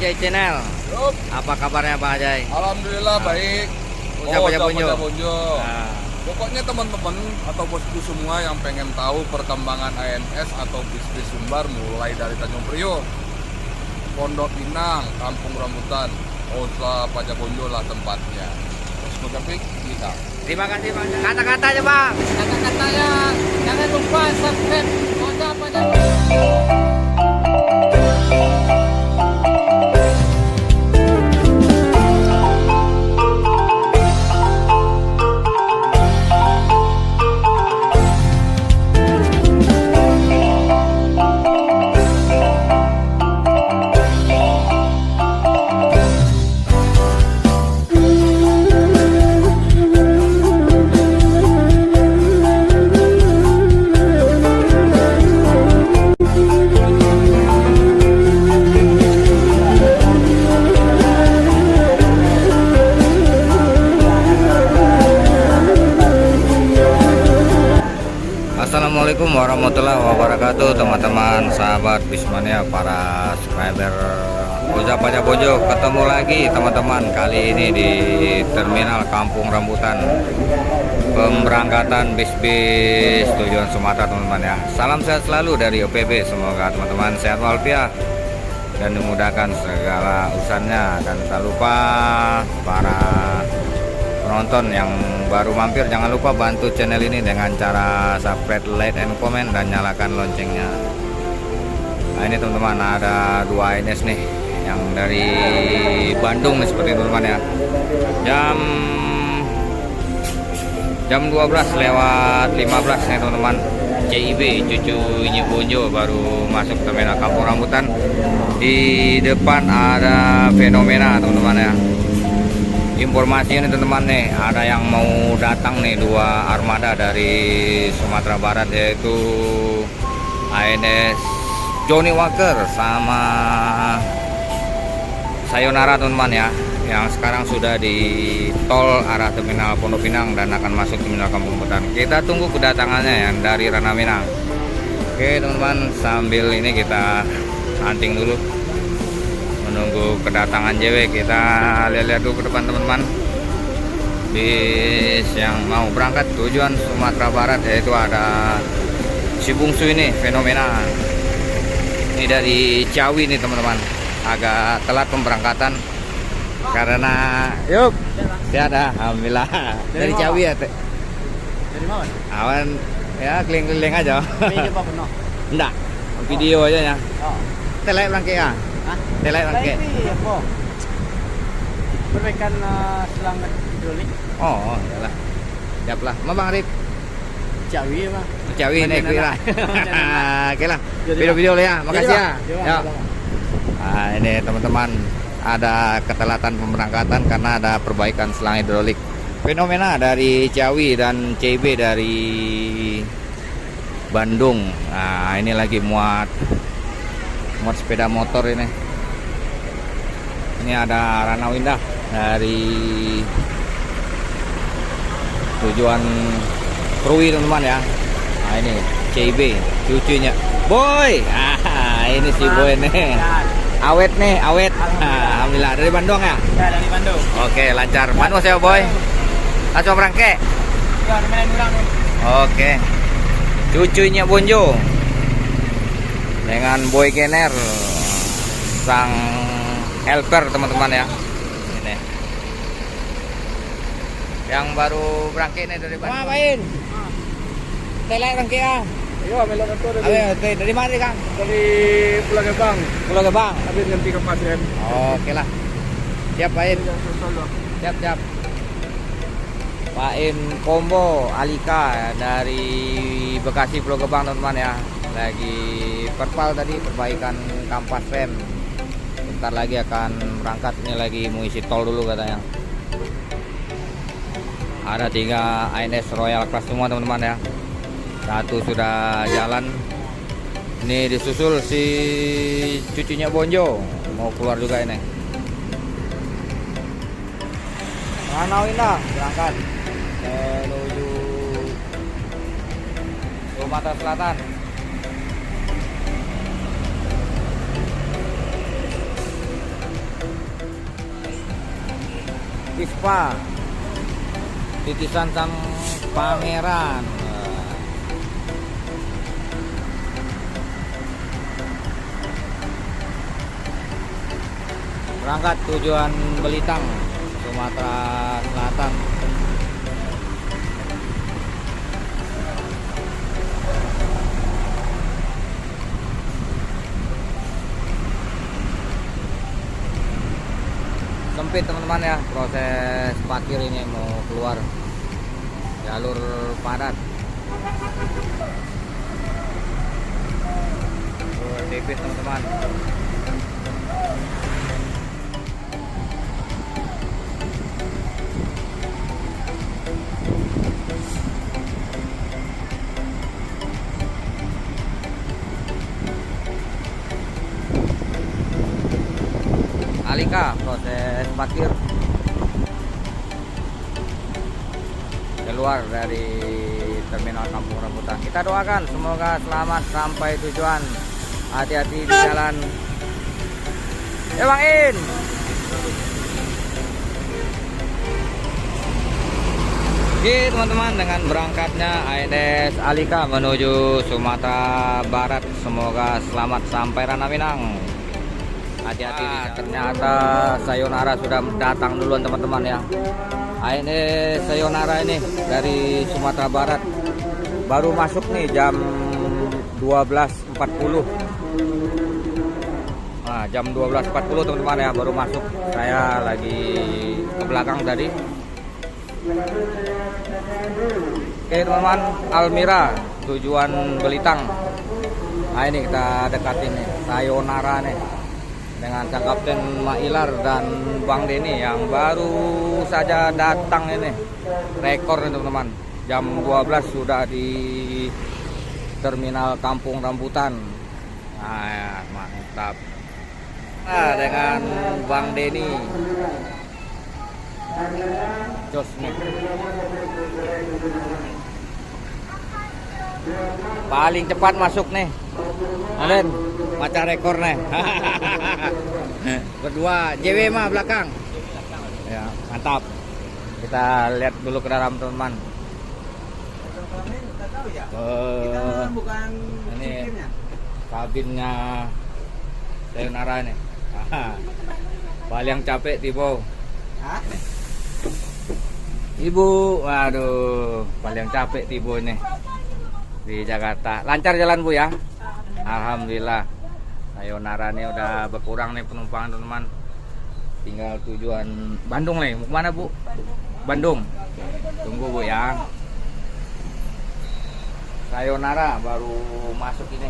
Ajay Channel. Yup. Apa kabarnya Pak Ajay? Alhamdulillah baik. Ucap Bonjo. Nah. Pokoknya teman-teman atau bosku semua yang pengen tahu perkembangan ANS atau bis-bis Sumbar mulai dari Tanjung Priok, Pondok Pinang, Kampung Rambutan, Osla Pajak Bonjo lah tempatnya. Terus Mozambik kita. Terima kasih Pak. Kata-katanya Pak. Kata-katanya jangan lupa subscribe Oja Pajak. Assalamualaikum warahmatullahi wabarakatuh, teman-teman sahabat Bismania, para subscriber Oja Pajak Bonjo. Ketemu lagi teman-teman, kali ini di terminal Kampung Rambutan, pemberangkatan bis-bis tujuan Sumatera teman-teman ya. Salam sehat selalu dari OPB, semoga teman-teman sehat walafiat dan dimudahkan segala urusannya. Dan tak lupa para penonton yang baru mampir, jangan lupa bantu channel ini dengan cara subscribe, like, and comment, dan nyalakan loncengnya. Nah ini teman-teman, ada dua ANS nih yang dari Bandung nih, seperti teman-teman ya. Jam 12:15 nih teman-teman. CIB cucunya Bonjo baru masuk terminal Kampung Rambutan. Di depan ada fenomena teman-teman ya. Informasi ini teman-teman nih, ada yang mau datang nih, dua armada dari Sumatera Barat, yaitu ANS Johnny Walker sama Sayonara teman-teman ya, yang sekarang sudah di tol arah terminal Pondok Pinang dan akan masuk terminal Kampung Rambutan. Kita tunggu kedatangannya yang dari Ranah Minang. Oke teman-teman, sambil ini kita hunting dulu menunggu kedatangan JW. Kita lihat-lihat dulu ke depan teman-teman, bis yang mau berangkat tujuan Sumatera Barat, yaitu ada si bungsu ini, fenomena ini dari Ciawi nih teman-teman. Agak telat pemberangkatan karena yuk ada alhamdulillah dari Ciawi ya teh. Dari mana? Awan ya, keliling-keliling aja. Ini coba penuh. Enggak, video aja ya. Oh. Telek berangkat ya. Telek berangkat. Ini apa? Perbaikan selang hidrolik. Oh, iyalah. Siap lah. Bang Arif. Ciawi ya, Bang. Ciawi nih kira. Oke lah. Jadi, Video-video ya. Makasih ya. Ya. Nah, ini teman-teman, ada ketelatan pemberangkatan karena ada perbaikan selang hidrolik. Fenomena dari Ciawi dan CB dari Bandung. Nah, ini lagi muat sepeda motor ini. Ini ada Ranau Indah dari tujuan Krui teman-teman ya. Nah ini CB cucunya Boy. Ini si Boy nih. Awet nih, awet. Alhamdulillah dari Bandung ya. Ya, dari Bandung. Oke, lancar. Mana saya Boy? Langsung berangkat. Ya, orang nih. Oke. Cucunya Bonjo dengan Boy Kenner, sang helper teman-teman ya. Ini yang baru berangkat nih dari Bandung. Ngapain? Telek berangkat ya. Iya, melon itu Dari mana Kang? dari Pulau Gebang. Pulau Gebang. Habis ganti ke Pasien. Oke lah. Siap Pak In. Siap. Pak In Combo Alika dari Bekasi Pulau Gebang teman-teman ya. Lagi perpal tadi, perbaikan kampas rem. Bentar lagi akan berangkat, ini lagi mau isi tol dulu katanya. Ada 3 ANS Royal Class semua teman-teman ya. Satu sudah jalan. Ini disusul si cucunya Bonjo mau keluar juga ini. Ranau Indah berangkat menuju Sumatera Selatan. Pispa titisan sang pangeran. Berangkat tujuan Belitang, Sumatera Selatan. Sempit teman-teman ya, proses parkir ini mau keluar jalur padat. Tipis teman-teman. Alika proses parkir keluar dari terminal Kampung Rambutan. Kita doakan semoga selamat sampai tujuan. Hati-hati di jalan. Bang In. Oke teman-teman, dengan berangkatnya ANS Alika menuju Sumatera Barat, semoga selamat sampai Ranah Minang. Hati-hati ternyata Sayonara sudah datang duluan teman-teman ya. Ini Sayonara ini dari Sumatera Barat baru masuk nih jam 12.40. Nah, jam 12.40 teman-teman ya, baru masuk. Saya lagi ke belakang tadi. Oke teman-teman, Almira tujuan Belitang. Nah ini kita dekat ini Sayonara nih dengan sang Kapten Mailar dan Bang Denny yang baru saja datang ini. Rekor nih teman-teman, jam 12 sudah di terminal Kampung Rambutan. Nah ya, mantap. Nah, dengan Bang Denny jos nih, paling cepat masuk nih Alen, maca rekor nih. Berdua JW mah belakang ya, mantap. Kita lihat dulu ke dalam teman-teman. Ini kabinnya Sayonara nih. Paling capek Tibo. Ibu, waduh, paling capek Tibo nih di Jakarta. Lancar jalan Bu ya? Alhamdulillah. Sayonara nih udah berkurang nih penumpang teman-teman. Tinggal tujuan Bandung nih. Mau kemana Bu? Bandung. Tunggu Bu ya. Sayonara baru masuk ini.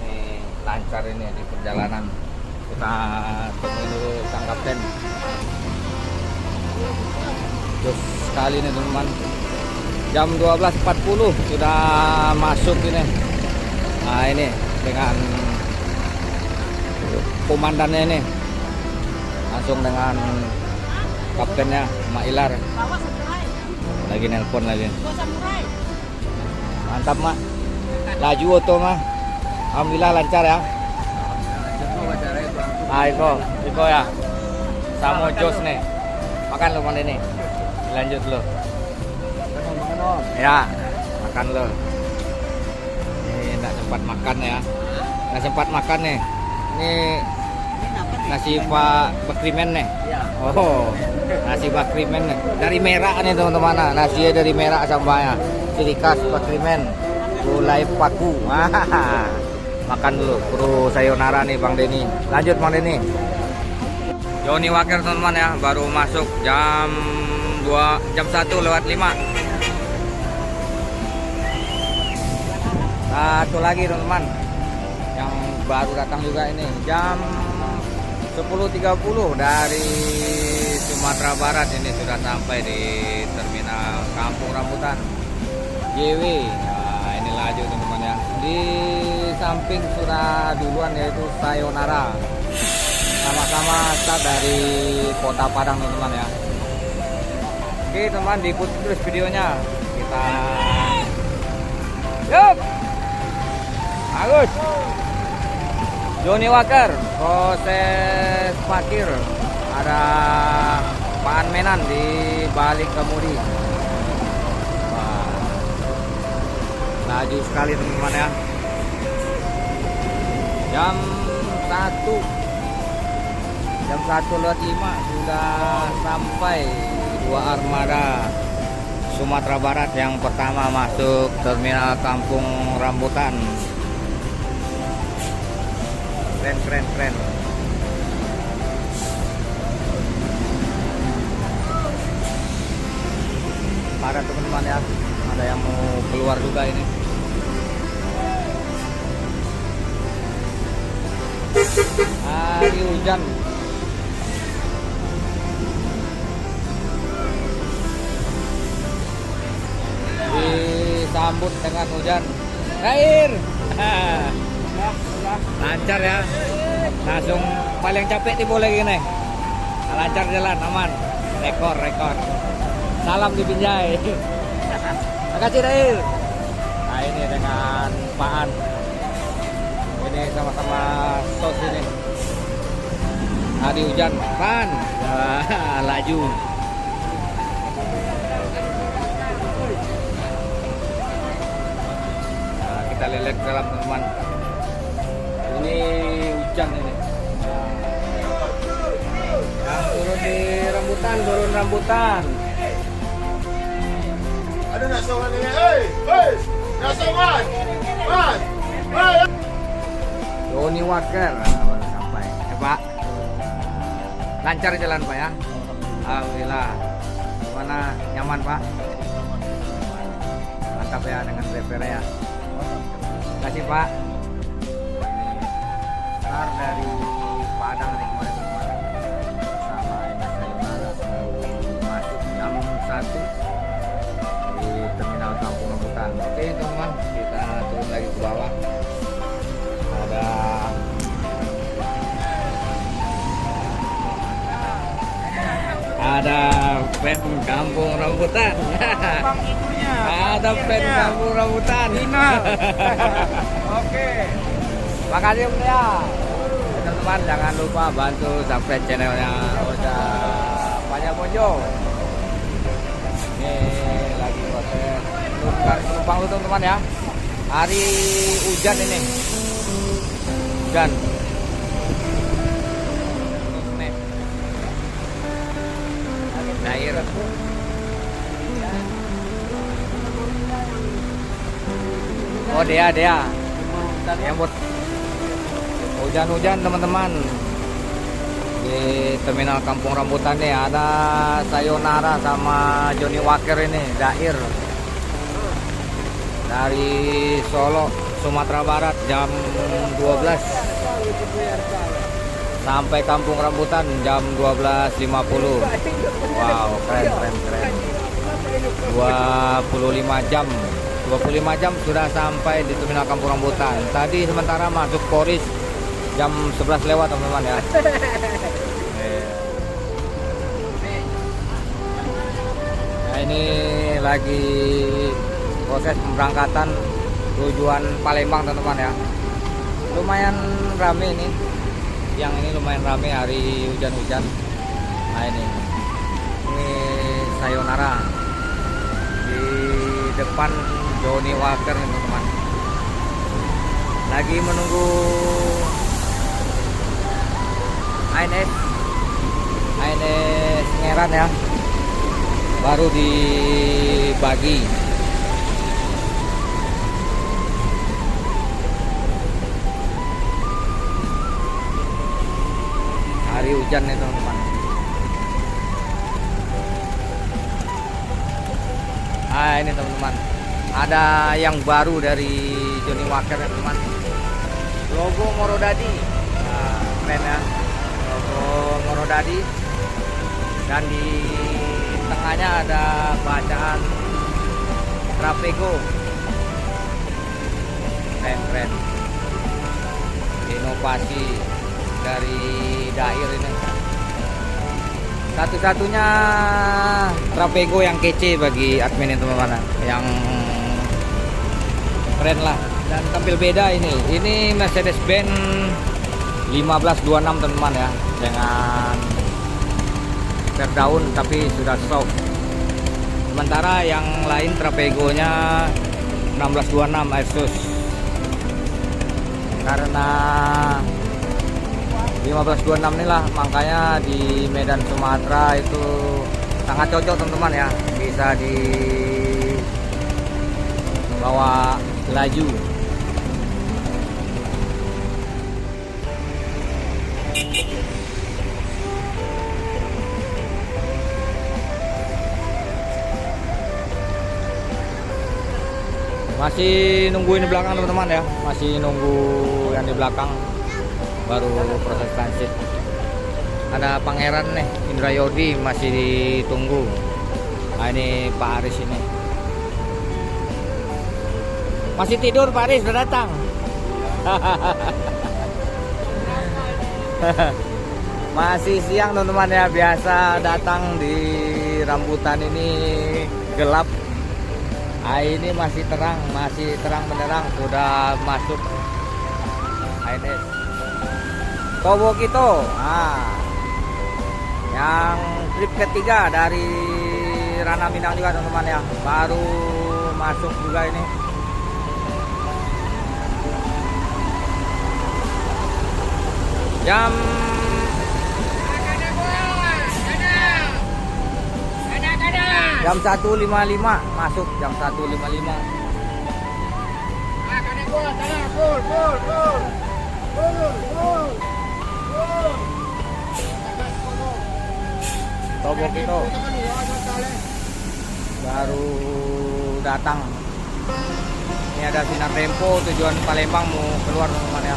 Nih lancar ini di perjalanan. Kita temui dulu sang Kapten. Jos sekali nih teman-teman. Jam 12.40 sudah masuk ini. Nah ini dengan komandannya ini, langsung dengan kaptennya Mailar. Lagi nelpon lagi. Mantap Mak. Laju oto mah. Alhamdulillah lancar ya. Ah Iko ya. Sama Jos nih. Makan lo Bang Denny. Lanjut lo. Ya, makan lo. Ini enggak sempat makan ya. Enggak sempat makan nih. Ini nasi Pak Bakrimen nih. Oh, nasi Bakrimen nih. Dari Merah nih teman-teman. Nasinya dari Merah sampahnya. Ciri khas Bakrimen. Gulai paku. Makan dulu. Bro Sayonara nih Bang Denny. Lanjut Bang Denny. Johnny Walker teman-teman ya, baru masuk jam 1:05. Satu lagi teman-teman yang baru datang juga ini jam 10.30 dari Sumatera Barat, ini sudah sampai di terminal Kampung Rambutan JW. Nah ini laju teman-teman ya, di samping sudah duluan yaitu Sayonara, sama-sama start dari Kota Padang teman-teman ya. Oke teman, diikuti terus videonya. Kita yup bagus. Johnny Walker proses parkir, ada Paan Menan di balik kemudi. Wah, laju sekali teman-teman ya. Jam 1:05 sudah sampai dua armada Sumatera Barat yang pertama masuk terminal Kampung Rambutan. Keren. Ada teman-teman ya, ada yang mau keluar juga ini. Hari hujan. Disambut dengan hujan. Air. Lancar ya. Langsung paling capek di boleh gini. Lancar jalan aman. Rekor. Salam di Binjai. Makasih Dair. Nah ini dengan Paan. Ini sama-sama sos ini. Hari hujan, Paan. Laju. Nah, kita lihat ke dalam teman-teman. Ini hujan ini. Yang turun di rambutan, turun rambutan. Ada nasiongan ini, hei, nasiongan, mas, Johnny Walker baru sampai. Pak, lancar jalan Pak ya. Alhamdulillah. Gimana, nyaman Pak? Mantap ya dengan driver ya. Terima kasih Pak. Start dari Padang nih kemarin teman-teman. Sama ini saya masuk jam 1 di terminal Kampung Rambutan. Oke teman-teman, kita turun lagi ke bawah. Ada fan Kampung Rambutan. Ada fan Kampung Rambutan. Oke. Makasih Om ya. Teman-teman jangan lupa bantu subscribe channelnya Oja Banyak Bonjo. Ini lagi proses tukar penumpang lu teman-teman ya. Hari hujan ini. Hujan. Dair. Oh dia yang buat hujan-hujan teman-teman di terminal Kampung Rambutan nih. Ada Sayonara sama Johnny Walker ini Dair dari Solo Sumatera Barat jam 12 sampai Kampung Rambutan jam 12.50. Wow, keren. 25 jam sudah sampai di terminal Kampung Rambutan. Tadi sementara masuk Poris jam 11 lewat teman-teman ya. Nah ini lagi proses pemberangkatan tujuan Palembang teman-teman ya. Lumayan rame ini. Yang ini lumayan rame hari hujan-hujan. Nah ini Sayonara di depan Johnny Walker nih teman-teman. Lagi menunggu ANS Ngeran ya, baru dibagi. Hari hujan nih teman-teman. Ini teman-teman, ada yang baru dari Johnny Walker ya teman. Logo Morodadi. Nah, keren ya, logo Morodadi. Dan di tengahnya ada bacaan Trapego. Keren. Inovasi dari Dair ini. Satu-satunya Trapego yang kece bagi admin teman-teman, yang keren lah dan tampil beda ini. Ini Mercedes-Benz 1526 teman-teman ya, dengan terdaun tapi sudah soft. Sementara yang lain Trapegonya 1626 Asus. Karena 1526 inilah makanya di Medan Sumatera itu sangat cocok teman-teman ya, bisa dibawa laju. Masih nungguin di belakang teman-teman ya, masih nunggu yang di belakang baru proses transit. Ada Pangeran nih, Indrayodi masih ditunggu. Nah, ini Pak Aris ini. Masih tidur Pak Aris, udah datang. Masih siang teman-teman ya, biasa datang di rambutan ini gelap. Ini masih terang benderang, sudah masuk ANS Tobokito. Yang trip ketiga dari Rana Minang juga teman-teman ya, baru masuk juga ini. Jam 1.55 masuk, jam 1.55. Tobokito baru datang. Ini ada Sinar Tempo tujuan Palembang mau keluar teman-teman ya.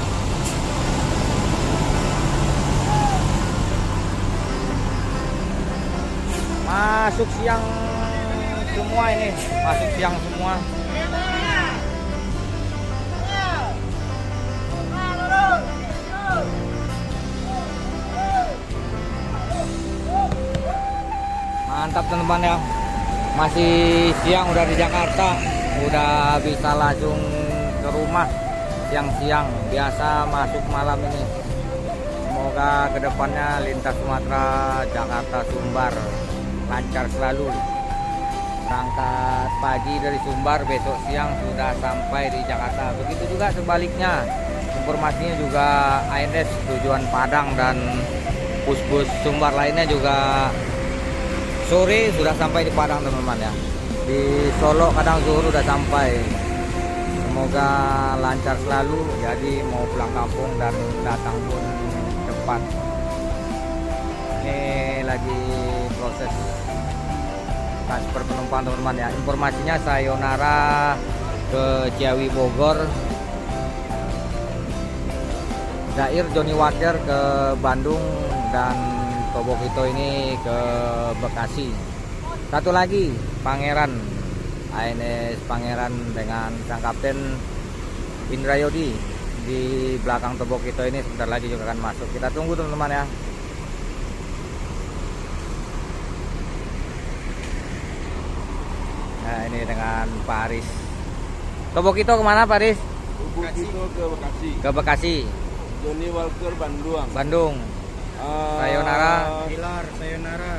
Masuk siang semua ini, masuk siang semua. Mantap teman-teman ya, masih siang udah di Jakarta, udah bisa langsung ke rumah siang-siang. Biasa masuk malam ini. Semoga kedepannya lintas Sumatera Jakarta Sumbar lancar selalu. Berangkat pagi dari Sumbar, besok siang sudah sampai di Jakarta. Begitu juga sebaliknya, informasinya juga ANS tujuan Padang dan bus-bus Sumbar lainnya juga sore sudah sampai di Padang teman-teman ya. Di Solo kadang zuhur sudah sampai. Semoga lancar selalu, jadi mau pulang kampung dan datang pun cepat. Ini lagi proses transfer penumpang teman-teman ya. Informasinya sayonara ke Ciawi Bogor, Zair Johnny Walker ke Bandung, dan Tobokito ini ke Bekasi. Satu lagi Pangeran, ANS Pangeran dengan sang kapten Indrayodi di belakang Tobokito ini sebentar lagi juga akan masuk. Kita tunggu teman-teman ya. Nah, ini dengan Pak Aris. Tobokito kemana Pak Aris? Tobokito ke Bekasi. Ke Bekasi. Johnny Walker Bandung. Bandung. Sayonara.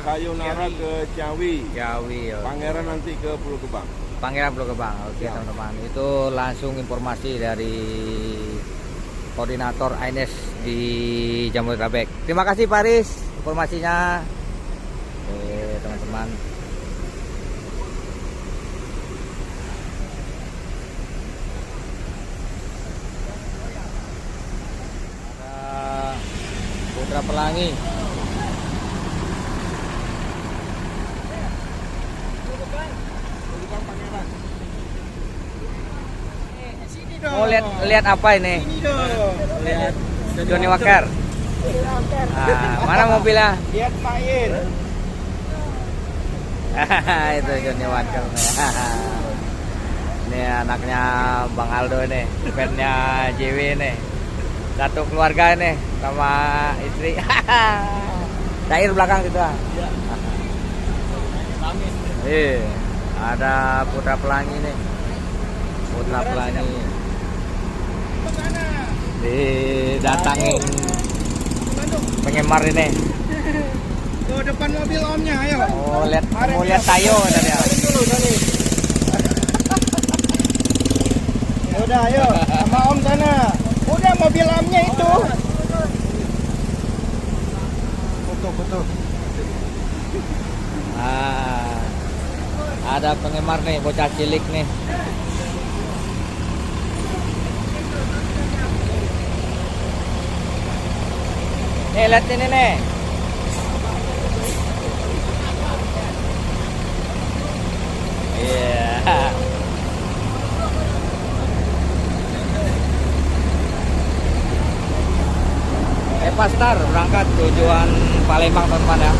Sayonara ke Ciawi. Ciawi. Pangeran nanti ke Pulau Gebang. Pangeran Pulau Gebang. Oke teman-teman. Itu langsung informasi dari koordinator ANS di Jabodetabek. Terima kasih Pak Aris informasinya. Oke teman-teman. Putra Pelangi. Oh lihat apa ini? Lihat Johnny Walker. Mana mobilnya? Lihat main. Itu Johnny Walker. Ini anaknya Bang Aldo nih, fansnya JW nih. Satu keluarga nih sama istri. Cair belakang gitu ah. Iya. Ada Putra Pelangi nih. Putra Pelangi. Didatangin penggemar ini. Ke depan mobil omnya, ayo. Oh, mau lihat tayo tadi ya. Dulu tadi. Udah, ayo. Sama om sana. Udah mobil omnya itu. Foto. Ada penggemar nih, bocah cilik nih. Nih, lihat ini nih. Iya. Pastar berangkat tujuan Palembang teman-teman ya.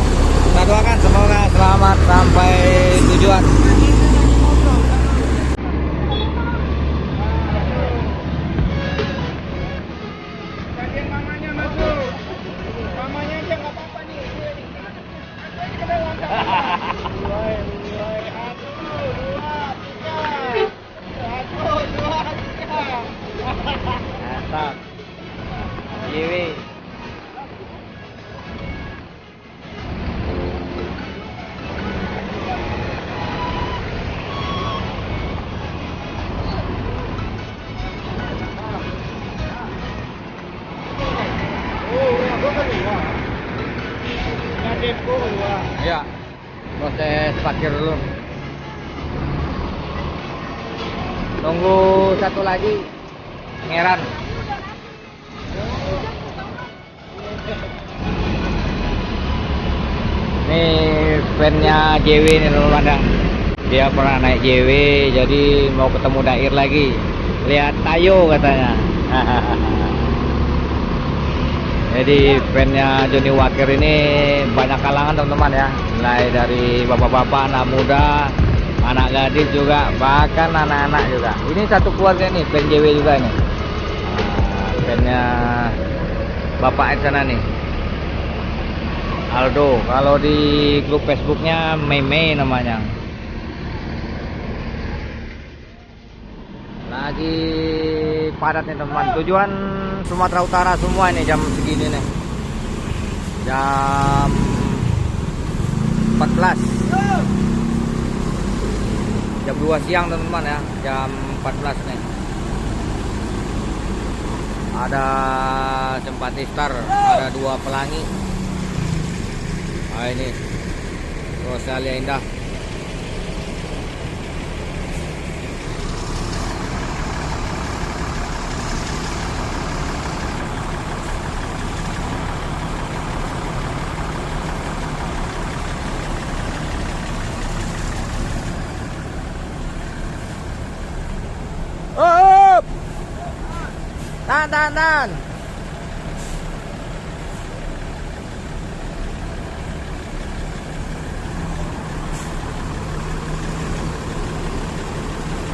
Kita doakan semoga selamat sampai tujuan. Bagian mamanya masuk. Mamanya aja nggak apa-apa nih. Mulai. 1, 2, 3. Mantap. Giwi. Iya. Proses parkir dulu. Tunggu satu lagi. Pangeran. Nih fannya JW nih teman-teman ya. Dia pernah naik JW, jadi mau ketemu Dair lagi. Lihat Tayo katanya. Jadi fannya Johnny Walker ini banyak kalangan teman-teman ya. Mulai dari bapak-bapak, anak muda, anak gadis juga, bahkan anak-anak juga. Ini satu keluarga nih, fan JW juga nih. Fannya bapak di sana nih. Aldo, kalau di grup Facebooknya Mei namanya. Lagi padat nih teman. Tujuan Sumatera Utara semua ini jam segini nih. Jam 14. Jam 2 siang teman-teman ya. Jam 14 nih. Ada Simpati Star, ada 2 pelangi. Nah ini Rosalia Indah. Oh, tahan.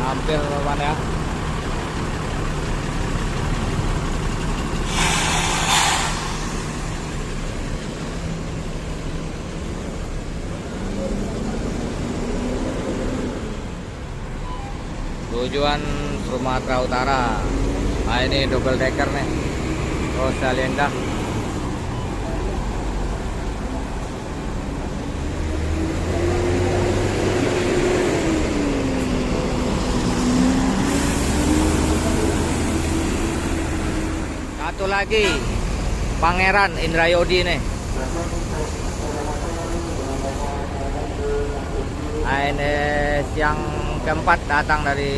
Hampir teman ya. Tujuan Sumatera Utara. Nah ini double decker nih, Rosalia Indah. Satu lagi Pangeran Indrayodi nih. ANS yang keempat datang dari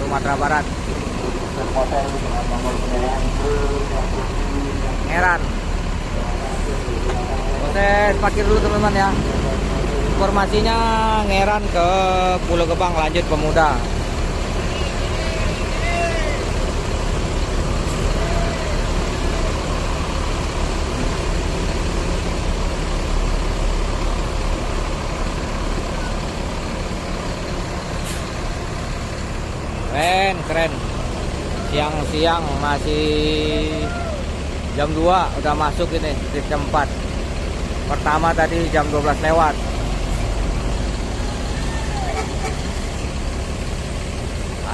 Sumatera Barat. Pangeran. Proses parkir dulu teman-teman ya. Informasinya Ngeran ke Pulau Gebang lanjut Pemuda. Keren. Siang-siang masih jam 2 udah masuk ini di tempat. Pertama tadi jam 12 lewat.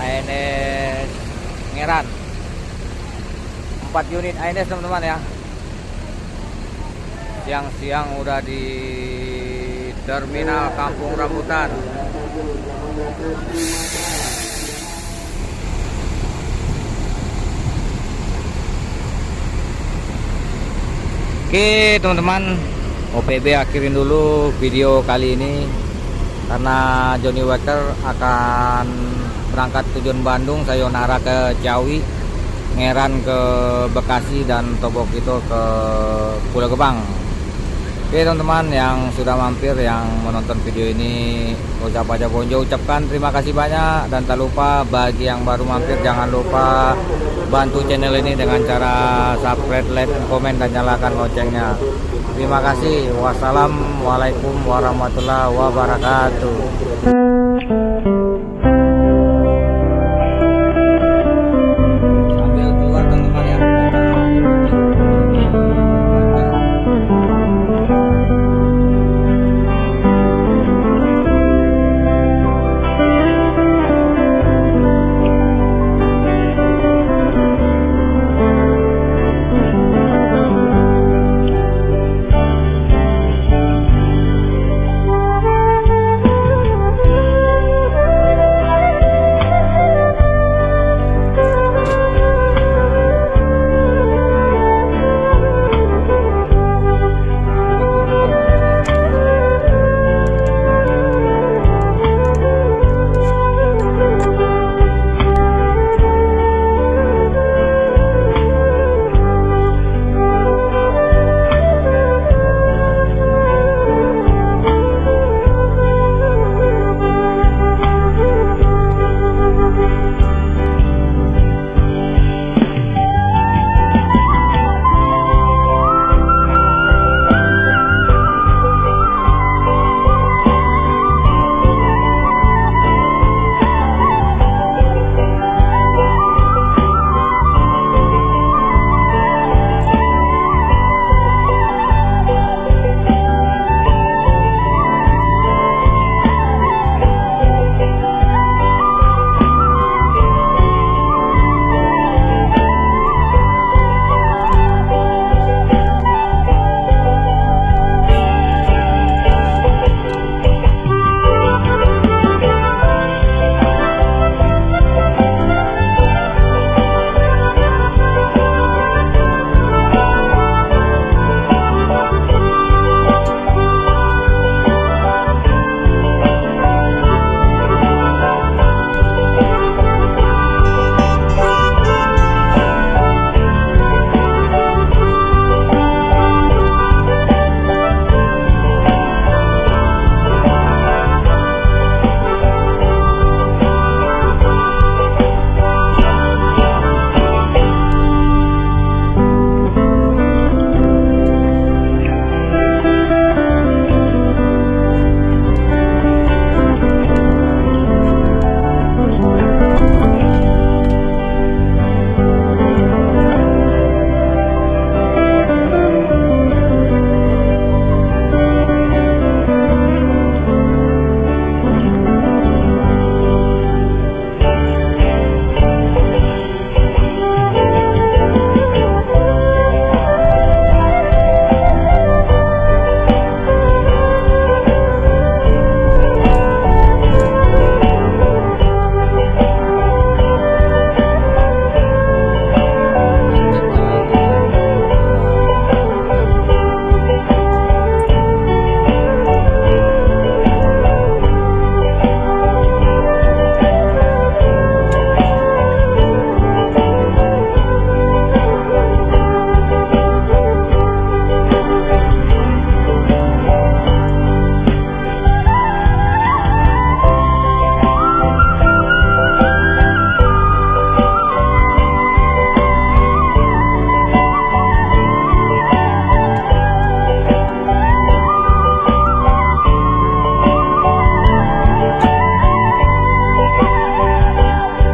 ANS Ngeran. 4 unit ANS teman-teman ya. siang-siang udah di terminal Kampung Rambutan. Oke teman-teman, OPB akhirin dulu video kali ini karena Johnny Walker akan berangkat tujuan Bandung, sayonara ke Ciawi, Ngeran ke Bekasi, dan Tobok itu ke Pulau Gebang. Oke teman-teman yang sudah mampir, yang menonton video ini, ucap aja bonjo, ucapkan terima kasih banyak. Dan tak lupa bagi yang baru mampir, jangan lupa bantu channel ini dengan cara subscribe, like, komen, dan nyalakan loncengnya. Terima kasih. Wassalamualaikum warahmatullahi wabarakatuh.